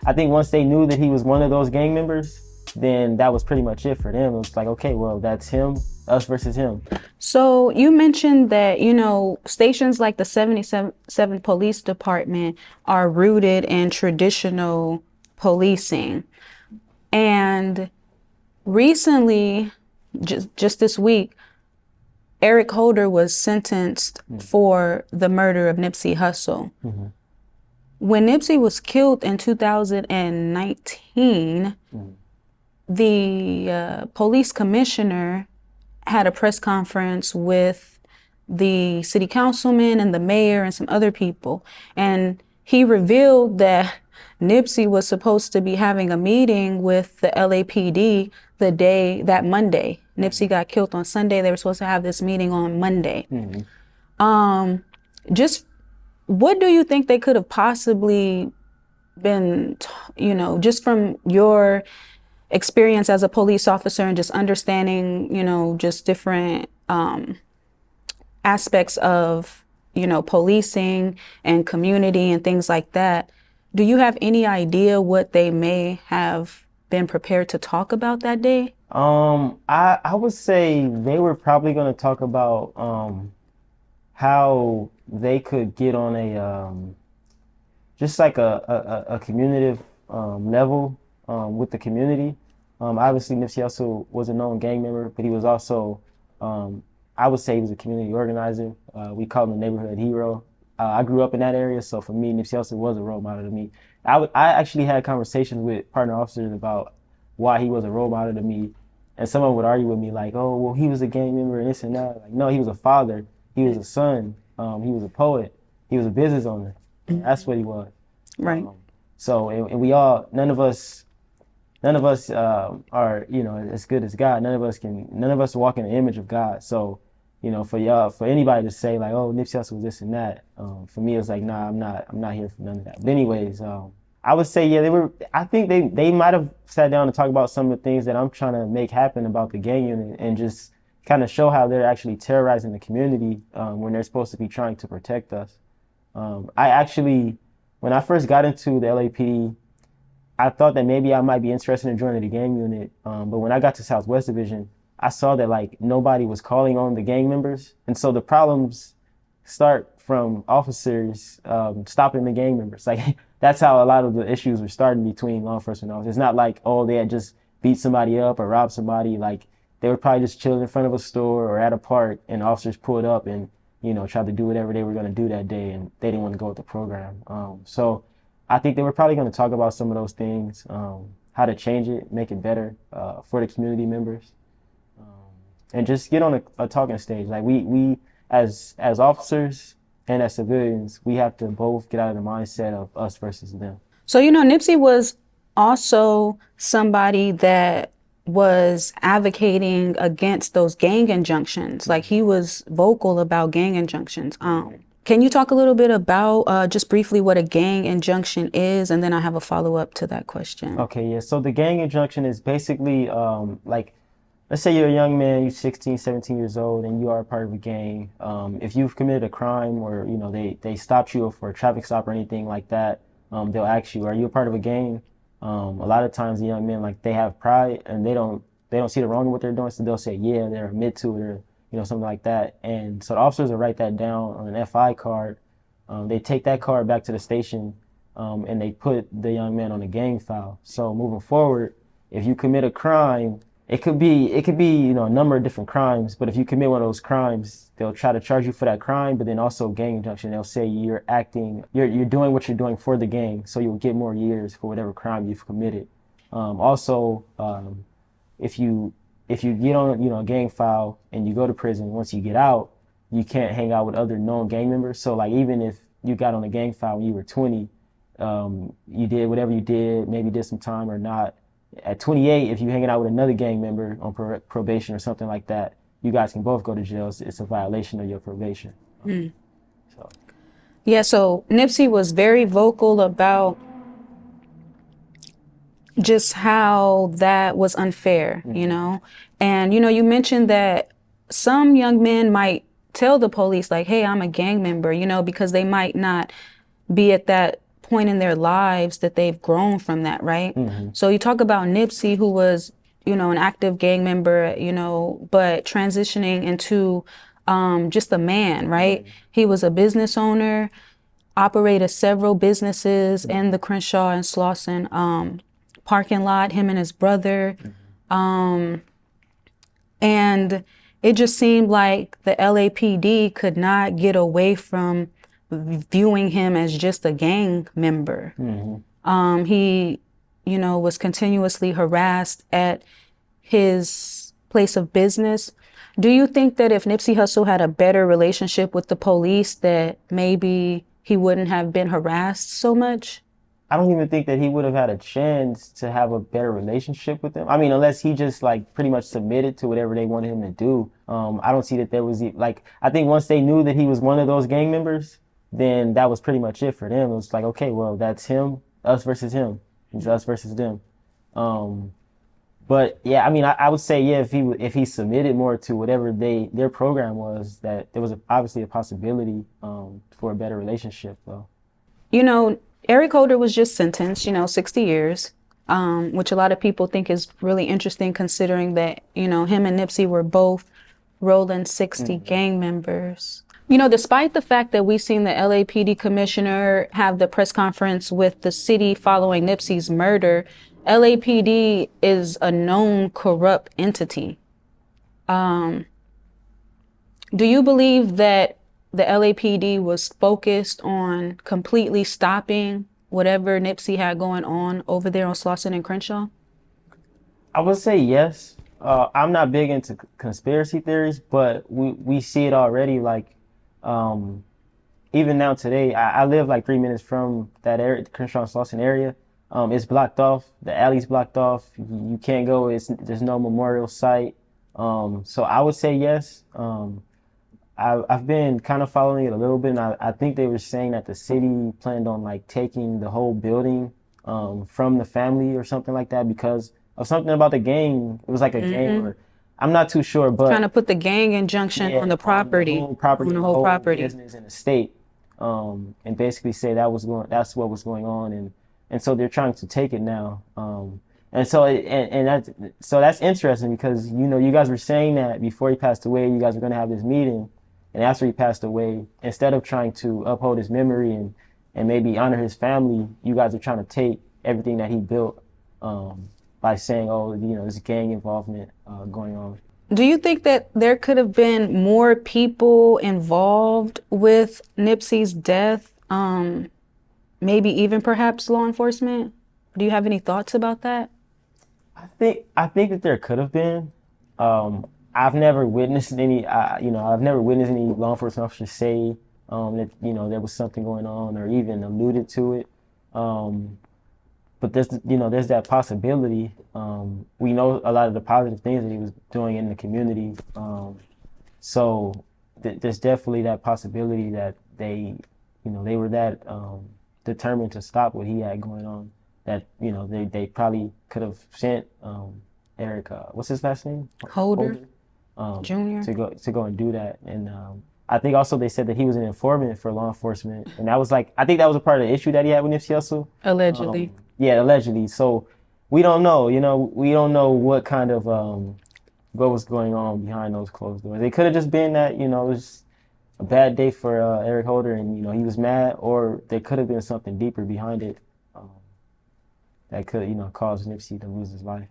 I think once they knew that he was one of those gang members, then that was pretty much it for them. It was like, okay, well, that's him, us versus him. So you mentioned that, stations like the 77 Police Department are rooted in traditional policing. And recently, just this week, Eric Holder was sentenced for the murder of Nipsey Hussle. Mm-hmm. When Nipsey was killed in 2019, the police commissioner had a press conference with the city councilman and the mayor and some other people. And he revealed that Nipsey was supposed to be having a meeting with the LAPD that Monday. Nipsey got killed on Sunday. They were supposed to have this meeting on Monday. Just what do you think they could have possibly been, just from your experience as a police officer and just understanding, just different aspects of, policing and community and things like that. Do you have any idea what they may have been prepared to talk about that day? I would say they were probably going to talk about how they could get on a just like a community level with the community. Obviously, Nipsey Hussle was a known gang member, but he was also, I would say he was a community organizer. We call him the neighborhood hero. I grew up in that area, so for me, Nipsey Hussle was a role model to me. I actually had conversations with partner officers about why he was a role model to me, and someone would argue with me like, oh, well, he was a gang member and this and that. Like, no, he was a father. He was a son. He was a poet. He was a business owner. That's what he was. Right. So, and we all, none of us are, as good as God. None of us walk in the image of God. So, for anybody to say like, oh, Nipsey Hussle was this and that, for me, it's like, nah, I'm not here for none of that. But anyways, I would say, yeah, I think they might have sat down and talked about some of the things that I'm trying to make happen about the gang unit and just kind of show how they're actually terrorizing the community when they're supposed to be trying to protect us. When I first got into the LAPD, I thought that maybe I might be interested in joining the gang unit. But when I got to Southwest Division, I saw that like nobody was calling on the gang members. And so the problems start from officers stopping the gang members. Like that's how a lot of the issues were starting between law enforcement officers. It's not like, oh, they had just beat somebody up or robbed somebody. Like they were probably just chilling in front of a store or at a park and officers pulled up and, tried to do whatever they were going to do that day and they didn't want to go with the program. So I think they were probably going to talk about some of those things, how to change it, make it better for the community members, and just get on a talking stage. Like we as officers and as civilians, we have to both get out of the mindset of us versus them. So, Nipsey was also somebody that was advocating against those gang injunctions. Like he was vocal about gang injunctions. Can you talk a little bit about just briefly what a gang injunction is? And then I have a follow-up to that question. Okay, yeah. So the gang injunction is basically like, let's say you're a young man, you're 16, 17 years old, and you are a part of a gang. If you've committed a crime or, they stopped you for a traffic stop or anything like that, they'll ask you, are you a part of a gang? A lot of times the young men, like they have pride and they don't see the wrong in what they're doing. So they'll say, yeah, they're admit to it or, something like that. And so the officers will write that down on an FI card. They take that card back to the station and they put the young man on a gang file. So moving forward, if you commit a crime, it could be, a number of different crimes, but if you commit one of those crimes, they'll try to charge you for that crime, but then also gang injunction. They'll say you're doing what you're doing for the gang, so you'll get more years for whatever crime you've committed. If you get on, a gang file and you go to prison, once you get out, you can't hang out with other known gang members. So like, even if you got on a gang file when you were 20, you did whatever you did, maybe did some time or not. At 28, if you're hanging out with another gang member on probation or something like that, you guys can both go to jail. It's a violation of your probation. So. Yeah, so Nipsey was very vocal about just how that was unfair, And, you mentioned that some young men might tell the police like, hey, I'm a gang member, because they might not be at that point in their lives that they've grown from that, right? So you talk about Nipsey, who was, an active gang member, but transitioning into just a man, right? He was a business owner, operated several businesses in the Crenshaw and Slauson parking lot, him and his brother. And it just seemed like the LAPD could not get away from viewing him as just a gang member. He, was continuously harassed at his place of business. Do you think that if Nipsey Hussle had a better relationship with the police, that maybe he wouldn't have been harassed so much? I don't even think that he would have had a chance to have a better relationship with them. I mean, unless he just like pretty much submitted to whatever they wanted him to do. I don't see that there was like, I think once they knew that he was one of those gang members, then that was pretty much it for them. It was like, okay, well, that's him, us versus him. It's us versus them. But yeah, I mean, I would say, yeah, if he submitted more to whatever their program was, that there was obviously a possibility for a better relationship, though. Eric Holder was just sentenced, 60 years, which a lot of people think is really interesting considering that, him and Nipsey were both rolling 60 gang members. Despite the fact that we've seen the LAPD commissioner have the press conference with the city following Nipsey's murder, LAPD is a known corrupt entity. Do you believe that the LAPD was focused on completely stopping whatever Nipsey had going on over there on Slauson and Crenshaw? I would say yes. I'm not big into conspiracy theories, but we see it already. Like, even now today, I live like 3 minutes from that area, the Crenshaw and Slauson area. It's blocked off. The alley's blocked off. You can't go. There's no memorial site. So I would say yes. I've been kind of following it a little bit, and I think they were saying that the city planned on like taking the whole building from the family or something like that because of something about the gang. It was like a gang, or I'm not too sure, but trying to put the gang injunction on the property, on the whole property, business and estate, and basically say that's what was going on, and so they're trying to take it now. And so that's interesting because you guys were saying that before he passed away, you guys were going to have this meeting. And after he passed away, instead of trying to uphold his memory and maybe honor his family, you guys are trying to take everything that he built by saying, oh, there's gang involvement going on. Do you think that there could have been more people involved with Nipsey's death? Maybe even perhaps law enforcement? Do you have any thoughts about that? I think that there could have been. I've never witnessed any. I've never witnessed any law enforcement officers say that there was something going on or even alluded to it. But there's that possibility. We know a lot of the positive things that he was doing in the community. So there's definitely that possibility that they were that determined to stop what he had going on. That they probably could have sent Eric, what's his last name? Holder. Junior. to go and do that. And I think also they said that he was an informant for law enforcement, and that was I think that was a part of the issue that he had with Nipsey Hussle. Allegedly. Yeah, allegedly. So we don't know. We don't know what kind of what was going on behind those closed doors. It could have just been that it was a bad day for Eric Holder, and he was mad, or there could have been something deeper behind it that could cause Nipsey to lose his life.